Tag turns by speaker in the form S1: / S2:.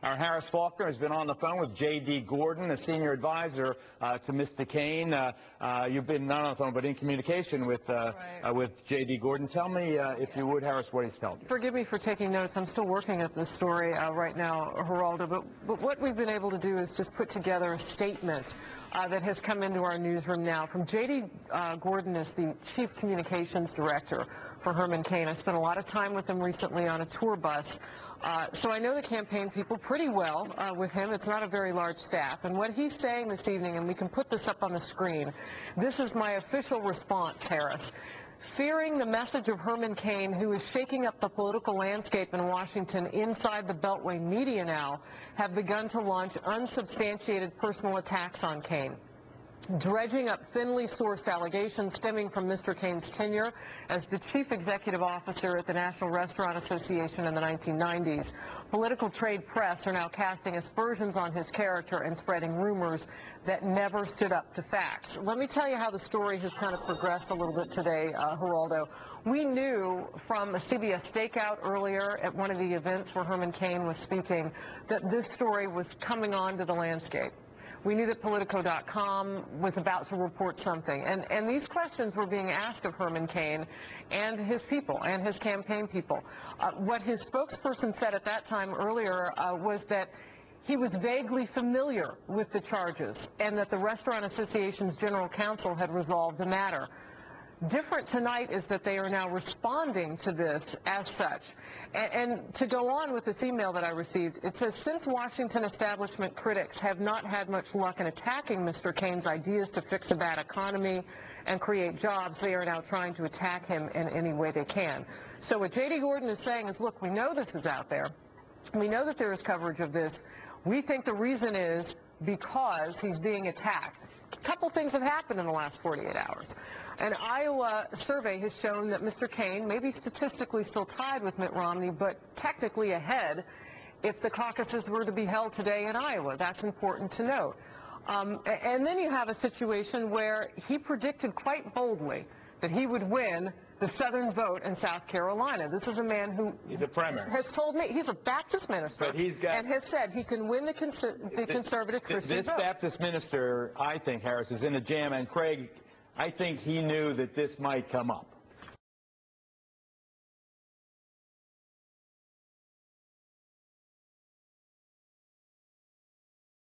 S1: Our Harris Faulkner has been on the phone with J.D. Gordon, a senior advisor to Mr. Cain. You've been not on the phone, but in communication with J.D. Gordon. Tell me, if you would, Harris, what he's telling you.
S2: Forgive me for taking notes. I'm still working at this story right now, Geraldo. But what we've been able to do is just put together a statement that has come into our newsroom now from J.D. Gordon is the Chief Communications Director for Herman Cain. I spent a lot of time with him recently on a tour bus. So I know the campaign people pretty well with him. It's not a very large staff. And what he's saying this evening, and we can put this up on the screen, this is my official response, Harris. Fearing the message of Herman Cain, who is shaking up the political landscape in Washington inside the Beltway media now, have begun to launch unsubstantiated personal attacks on Cain, dredging up thinly sourced allegations stemming from Mr. Cain's tenure as the chief executive officer at the National Restaurant Association in the 1990s. Political trade press are now casting aspersions on his character and spreading rumors that never stood up to facts. Let me tell you how the story has kind of progressed a little bit today, Geraldo. We knew from a CBS stakeout earlier at one of the events where Herman Cain was speaking that this story was coming onto the landscape. We knew that Politico.com was about to report something. And these questions were being asked of Herman Cain and his people and his campaign people. What his spokesperson said at that time earlier was that he was vaguely familiar with the charges and that the Restaurant Association's general counsel had resolved the matter. Different tonight is that they are now responding to this as such. And to go on with this email that I received, it says, since Washington establishment critics have not had much luck in attacking Mr. Cain's ideas to fix a bad economy and create jobs, they are now trying to attack him in any way they can. So what J.D. Gordon is saying is, look, we know this is out there. We know that there is coverage of this. We think the reason is because he's being attacked. A couple things have happened in the last 48 hours. An Iowa survey has shown that Mr. Cain may be statistically still tied with Mitt Romney, but technically ahead if the caucuses were to be held today in Iowa. That's important to note. And then you have a situation where he predicted quite boldly that he would win the Southern vote in South Carolina. This is a man who has told me he's a Baptist minister,
S1: but and
S2: has said he can win the conservative Christian
S1: this
S2: vote.
S1: Baptist minister, I think, Harris, is in a jam. And Craig, I think he knew that this might come up.